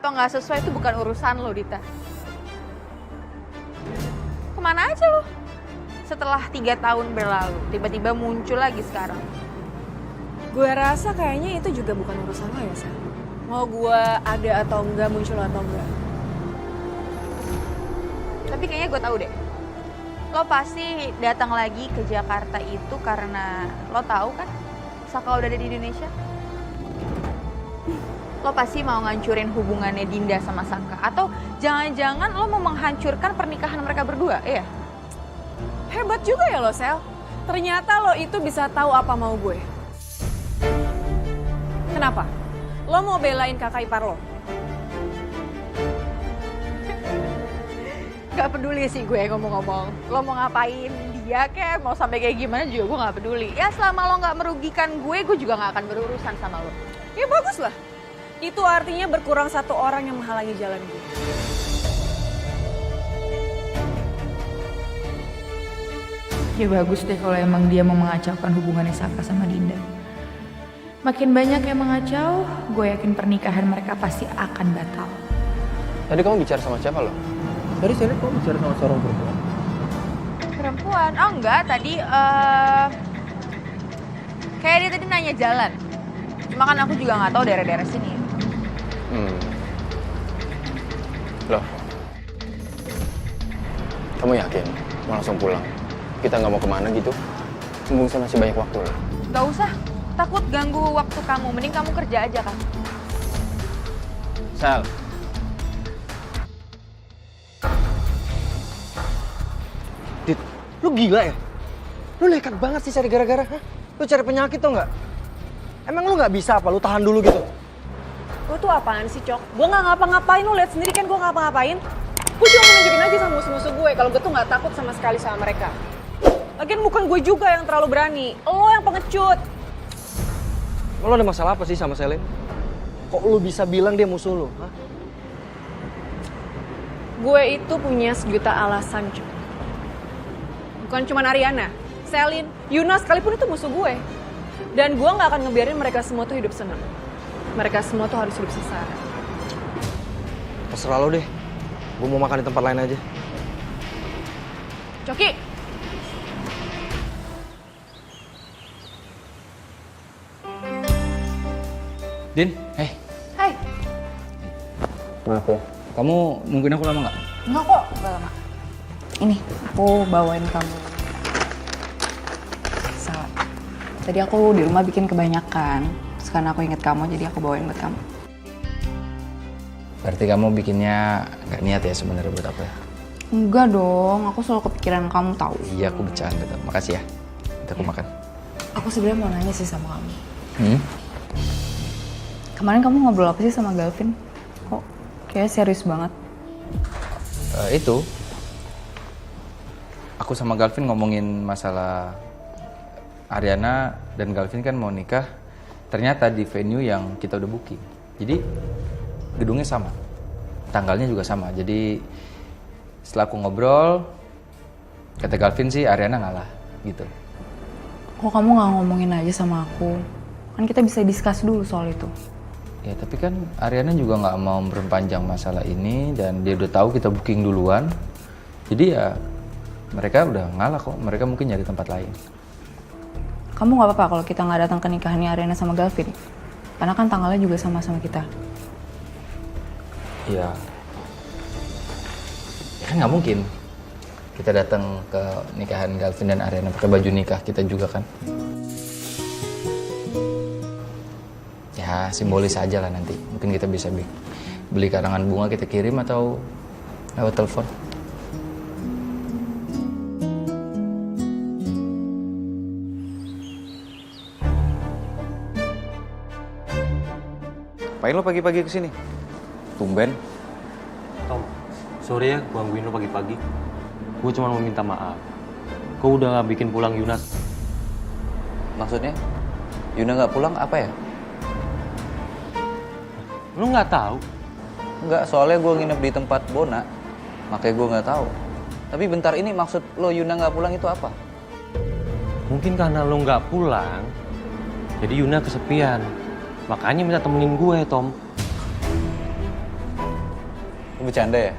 atau nggak sesuai itu bukan urusan lo, Dita. Kemana aja lo? Setelah 3 tahun berlalu, tiba-tiba muncul lagi sekarang. Gue rasa kayaknya itu juga bukan urusan lo ya, Sel. Mau gue ada atau enggak, muncul atau enggak. Tapi kayaknya gue tahu deh. Lo pasti datang lagi ke Jakarta itu karena lo tahu kan Saka udah ada di Indonesia. Lo pasti mau ngancurin hubungannya Dinda sama Saka. Atau jangan-jangan lo mau menghancurkan pernikahan mereka berdua, iya? Hebat juga ya lo, Sel. Ternyata lo itu bisa tahu apa mau gue. Kenapa? Lo mau belain kakak ipar lo? Gak peduli sih gue ngomong-ngomong. Lo mau ngapain dia kek, mau sampai kayak gimana juga gue gak peduli. Ya selama lo gak merugikan gue juga gak akan berurusan sama lo. Ya bagus lah. Itu artinya berkurang satu orang yang menghalangi jalan gue. Ya bagus deh kalau emang dia mau mengacaukan hubungannya Saka sama Dinda. Makin banyak yang mengacau, gue yakin pernikahan mereka pasti akan batal. Tadi kamu bicara sama siapa lo? Tadi saya lihat kamu bicara sama seorang perempuan. Perempuan? Oh enggak, tadi kayak dia tadi nanya jalan. Cuma kan aku juga nggak tahu daerah-daerah sini. Loh, kamu yakin mau langsung pulang? Kita nggak mau kemana gitu? Mumpung saya masih banyak waktu loh. Gak usah, takut ganggu waktu kamu. Mending kamu kerja aja kan. Sal. Dit, lu gila ya? Lu nekat banget sih cari gara-gara, hah? Lu cari penyakit tuh nggak? Emang lu nggak bisa apa? Lu tahan dulu gitu? Lo tuh apaan sih, Cok? Gue gak ngapa-ngapain, lo liat sendiri kan gue gak ngapa-ngapain. Gue cuma mau nunjukin aja sama musuh-musuh gue kalau gue tuh gak takut sama sekali sama mereka. Lagian bukan gue juga yang terlalu berani, lo yang pengecut. Lu ada masalah apa sih sama Selin? Kok lu bisa bilang dia musuh lu? Hah? Gue itu punya sejuta alasan, Cok. Bukan cuma Ariana, Selin, Yuna sekalipun itu musuh gue. Dan gue gak akan ngebiarin mereka semua tuh hidup senang. Mereka semua tuh harus hidup sengsara. Terserah lo deh. Gue mau makan di tempat lain aja. Coki! Din, hey. Hai. Maaf ya. Kamu nungguin aku lama nggak? Enggak kok, enggak lama. Ini, aku bawain kamu. Salah. Tadi aku di rumah bikin kebanyakan. Karena aku inget kamu, jadi aku bawain buat kamu. Berarti kamu bikinnya nggak niat ya sebenarnya buat aku ya? Enggak dong, aku selalu kepikiran kamu tahu. Iya, aku bercanda. Makasih ya. Nanti aku makan. Aku sebenarnya mau nanya sih sama kamu. Hmm? Kemarin kamu ngobrol apa sih sama Galvin? Kok kayaknya serius banget? Itu. Aku sama Galvin ngomongin masalah Ariana dan Galvin kan mau nikah. Ternyata di venue yang kita udah booking. Jadi gedungnya sama. Tanggalnya juga sama. Jadi setelah aku ngobrol, kata Galvin sih Ariana ngalah gitu. Kok kamu gak ngomongin aja sama aku? Kan kita bisa discuss dulu soal itu. Ya tapi kan Ariana juga nggak mau memperpanjang masalah ini dan dia udah tahu kita booking duluan. Jadi ya mereka udah ngalah kok. Mereka mungkin nyari tempat lain. Kamu gak apa-apa kalau kita gak datang ke nikahannya Ariana sama Galvin? Karena kan tanggalnya juga sama-sama kita. Ya kan nggak mungkin kita datang ke nikahan Galvin dan Ariana pakai baju nikah kita juga kan. Ya simbolis aja lah nanti. Mungkin kita bisa beli karangan bunga kita kirim atau lewat telepon. Ngapain lo pagi-pagi kesini? Tumben. Tom, sorry ya gangguin lo pagi-pagi. Gue cuma mau minta maaf. Gue udah gak bikin pulang Yuna. Maksudnya? Yuna nggak pulang apa ya? Lo nggak tahu? Enggak, soalnya gue nginep di tempat Bona. Makanya gue nggak tahu. Tapi bentar ini maksud lo Yuna nggak pulang itu apa? Mungkin karena lo nggak pulang, jadi Yuna kesepian. Makanya minta temenin gue, Tom. Bercanda ya?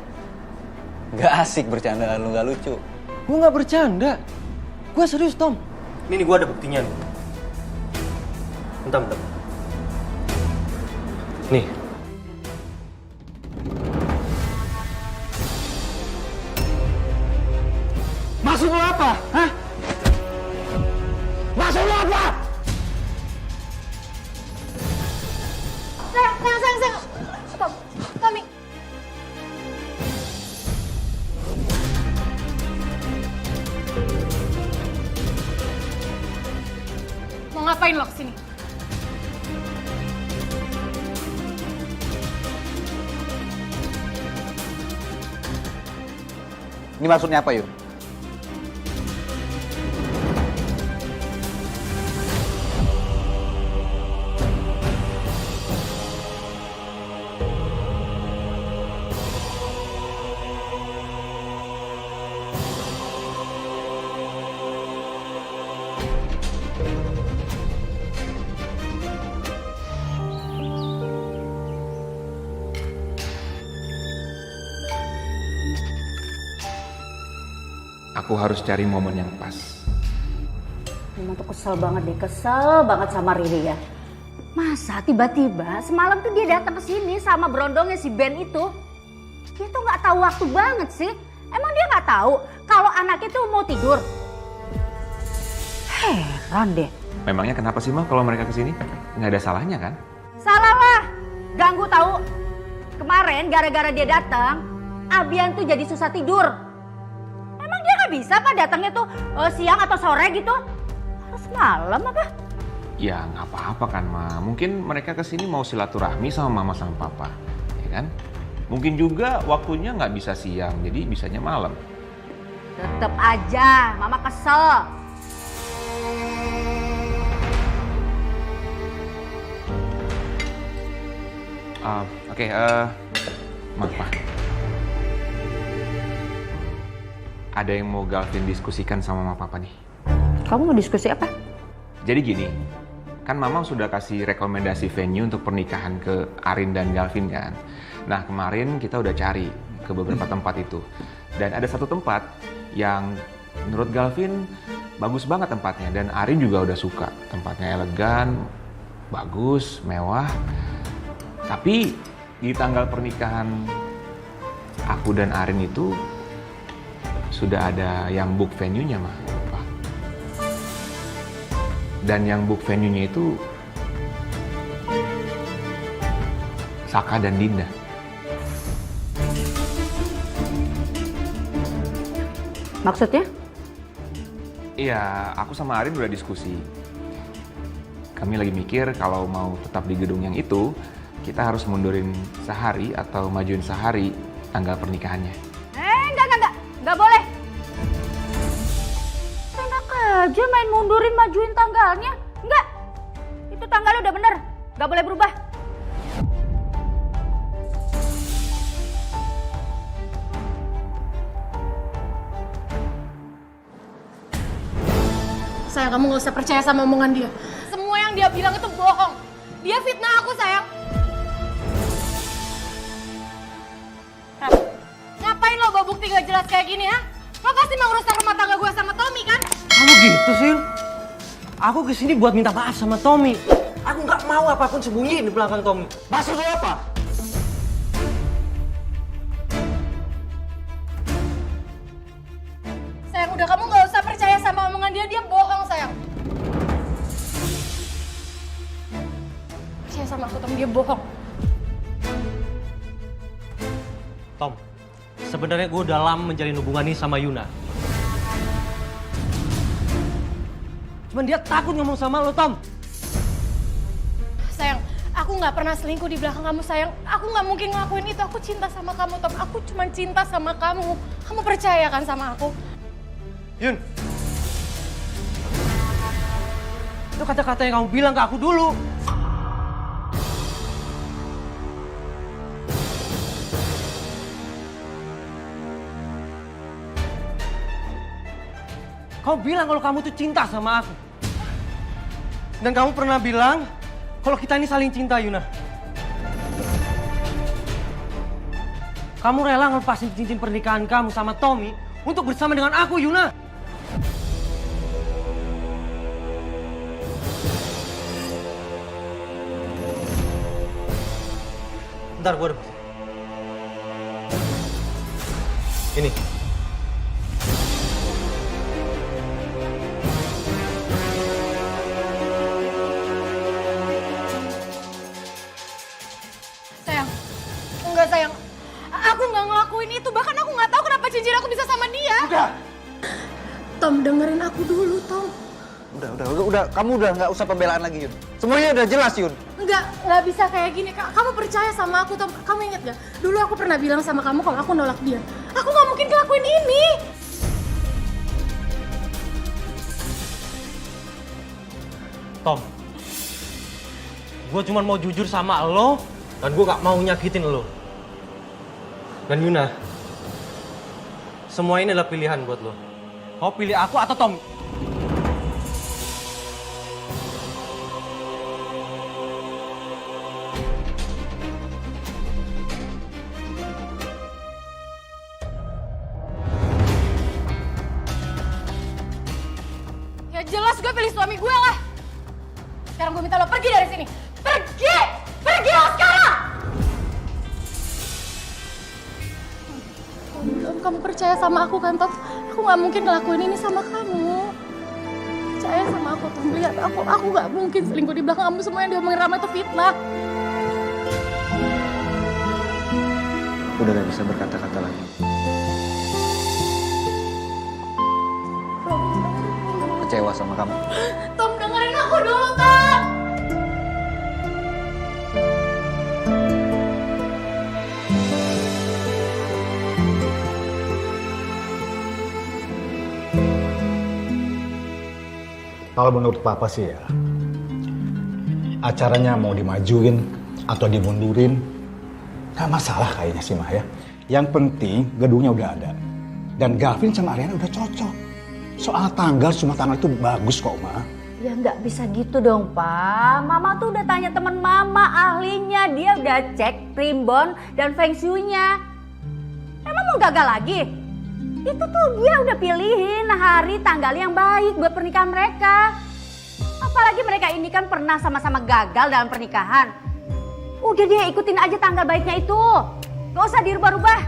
Gak asik bercandaan lu, gak lucu. Gue nggak bercanda. Gue serius, Tom. Ini gue ada buktinya nih. Bentar, bentar. Nih. Maksud lo apa? Hah? Maksud lo apa? Sayang. Tommy. Mau ngapain lo kesini? Ini maksudnya apa, Yun? Aku harus cari momen yang pas. Memang tuh kesel banget sama Riri ya. Masa tiba-tiba semalam tuh dia datang ke sini sama berondongnya si Ben itu. Dia tuh nggak tahu waktu banget sih. Emang dia nggak tahu kalau anaknya tuh mau tidur? Heran deh. Memangnya kenapa sih, Ma, kalau mereka kesini? Nggak ada salahnya kan? Salah lah, ganggu tahu. Kemarin gara-gara dia datang, Abian tuh jadi susah tidur. Emang dia nggak bisa apa datangnya tuh siang atau sore gitu? Harus malam apa? Ya nggak apa-apa kan, Ma. Mungkin mereka kesini mau silaturahmi sama Mama sama Papa, ya kan? Mungkin juga waktunya nggak bisa siang, jadi bisanya malam. Tetep aja, Mama kesel. Oke, maaf, Ma. Ada yang mau Galvin diskusikan sama Mama Papa nih. Kamu mau diskusi apa? Jadi gini, kan Mama sudah kasih rekomendasi venue untuk pernikahan ke Arin dan Galvin kan. Nah kemarin kita udah cari ke beberapa tempat itu. Dan ada satu tempat yang menurut Galvin bagus banget tempatnya. Dan Arin juga udah suka. Tempatnya elegan, bagus, mewah. Tapi di tanggal pernikahan aku dan Arin itu sudah ada yang book venue-nya, Ma. Dan yang book venue-nya itu Saka dan Dinda. Maksudnya? Iya, aku sama Arin udah diskusi. Kami lagi mikir kalau mau tetap di gedung yang itu, kita harus mundurin sehari atau majuin sehari tanggal pernikahannya. Enggak boleh. Enak aja main mundurin majuin tanggalnya. Enggak. Itu tanggalnya udah bener. Enggak boleh berubah. Sayang, kamu gak usah percaya sama omongan dia. Semua yang dia bilang itu bohong. Dia fitnah aku, sayang. Ngapain lo bawa bukti gak jelas kayak gini, ha? Lo pasti mau rusak rumah tangga gue sama Tommy, kan? Kamu gitu sih? Aku kesini buat minta maaf sama Tommy. Aku nggak mau apapun sembunyiin di belakang Tommy. Maksud lo apa? Sayang, udah kamu gak usah percaya sama omongan dia. Dia bohong, sayang. Percaya sama aku, Tom. Dia bohong. Tom, sebenarnya gue udah lama menjalin hubungan ini sama Yuna. Cuman dia takut ngomong sama lo, Tom. Sayang, aku gak pernah selingkuh di belakang kamu, sayang. Aku gak mungkin ngelakuin itu. Aku cinta sama kamu, Tom. Aku cuma cinta sama kamu. Kamu percaya kan sama aku? Yun. Itu kata-kata yang kamu bilang ke aku dulu. Kamu bilang kalau kamu tuh cinta sama aku. Dan kamu pernah bilang kalau kita ini saling cinta, Yuna. Kamu rela ngelepasin cincin pernikahan kamu sama Tommy untuk bersama dengan aku, Yuna? Bentar, gue ada. Ini. Sayang, enggak sayang. Aku nggak ngelakuin itu, bahkan aku nggak tahu kenapa cincin aku bisa sama dia. Udah. Tom, dengerin aku dulu, Tom. Udah. Kamu udah nggak usah pembelaan lagi, Yun. Semuanya udah jelas, Yun. Nggak bisa kayak gini. Kamu percaya sama aku, Tom. Kamu inget gak? Dulu aku pernah bilang sama kamu kalau aku nolak dia. Aku nggak mungkin ngelakuin ini. Tom, gue cuma mau jujur sama lo, dan gue gak mau nyakitin lo. Dan Yuna, semua ini adalah pilihan buat lo. Kau pilih aku atau Tom? Ya jelas gue pilih suami gue lah. Sekarang gue minta lo pergi dari sini. Pergi! Pergi lo sekarang! Tom, kamu percaya sama aku kan, Tom? Aku gak mungkin ngelakuin ini sama kamu. Percaya sama aku, Tom. Lihat, aku gak mungkin selingkuh di belakang kamu. Semua yang diomongin Rama itu fitnah. Udah gak bisa berkata-kata lagi. Kecewa sama kamu. Tom, dengerin aku dulu, Tom! Kalau menurut Papa sih ya, acaranya mau dimajuin atau dimundurin, nggak masalah kayaknya sih Mah ya. Yang penting gedungnya udah ada. Dan Gavin sama Ariana udah cocok. Soal tanggal, semua tanggal itu bagus kok Mah. Ya nggak bisa gitu dong Pak. Mama tuh udah tanya temen Mama ahlinya. Dia udah cek primbon dan feng shui-nya. Emang mau gagal lagi? Itu tuh dia udah pilihin hari tanggal yang baik buat pernikahan mereka. Apalagi mereka ini kan pernah sama-sama gagal dalam pernikahan. Udah dia ikutin aja tanggal baiknya itu. Gak usah dirubah-rubah.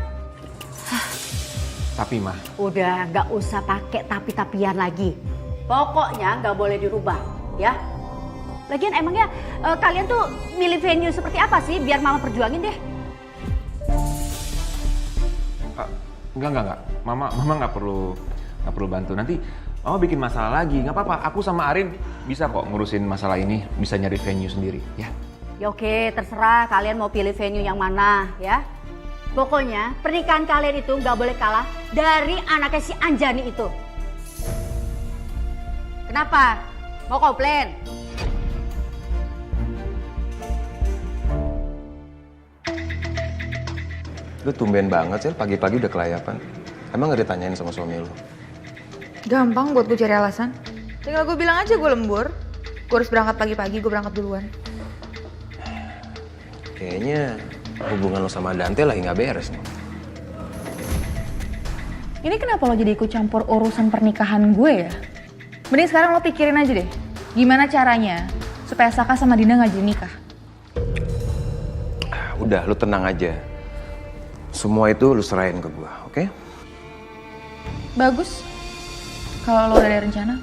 Tapi Mah, Udah gak usah pakai tapi-tapian lagi. Pokoknya gak boleh dirubah ya. Lagian emangnya kalian tuh milih venue seperti apa sih biar Mama perjuangin deh. Enggak. Mama nggak perlu bantu. Nanti Mama bikin masalah lagi. Nggak apa-apa. Aku sama Arin bisa kok ngurusin masalah ini. Bisa nyari venue sendiri, ya. Ya oke, terserah kalian mau pilih venue yang mana ya. Pokoknya pernikahan kalian itu nggak boleh kalah dari anaknya si Anjani itu. Kenapa? Mau komplain? Lu tumben banget sih, pagi-pagi udah kelayapan. Emang gak ditanyain sama suami lu? Gampang buat gue cari alasan. Tinggal gue bilang aja gue lembur. Gue harus berangkat pagi-pagi, gue berangkat duluan. Kayaknya hubungan lo sama Dante lagi gak beres nih. Ini kenapa lo jadi ikut campur urusan pernikahan gue ya? Mending sekarang lo pikirin aja deh. Gimana caranya supaya Saka sama Dinda gak jadi nikah? Udah, lu tenang aja. Semua itu lu serahin ke gua, oke? Bagus. Kalau lo udah ada rencana.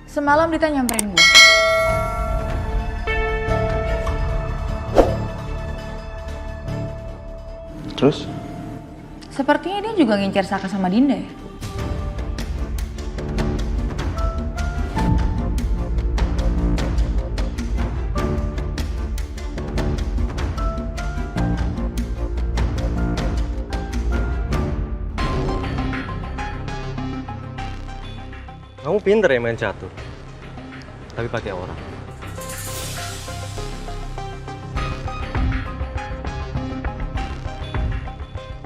Semalam Dita nyamperin gue. Terus? Sepertinya dia juga ngincar Saka sama Dinda ya. Kamu pinter ya main catur, tapi pakai orang.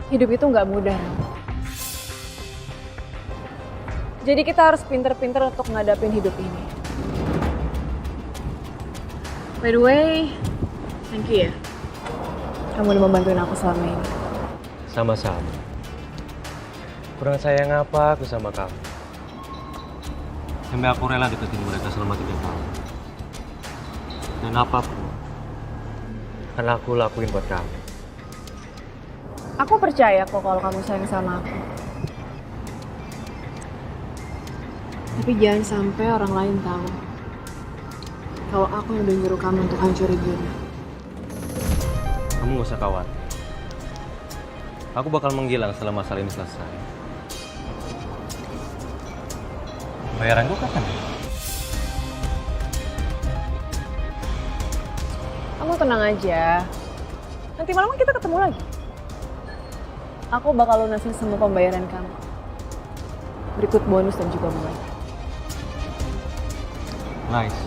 Hidup itu nggak mudah. Jadi kita harus pinter-pinter untuk ngadapin hidup ini. By the way, thank you ya. kamu udah membantuin aku selama ini. Sama-sama. Kurang sayang apa aku sama kamu? Sampai aku rela deketin mereka selama 3 tahun. Dan apapun akan aku lakuin buat kamu. Aku percaya kok kalau kamu sayang sama aku. Tapi jangan sampai orang lain tahu kalau aku yang udah nyuruh kamu untuk hancurin Yuna. Kamu gak usah khawatir. Aku bakal menghilang setelah masalah ini selesai. Bayaran gue kapan? Kamu tenang aja. Nanti malam kita ketemu lagi. Aku bakal lunasin semua pembayaran kamu. Berikut bonus dan juga bunga. Nice.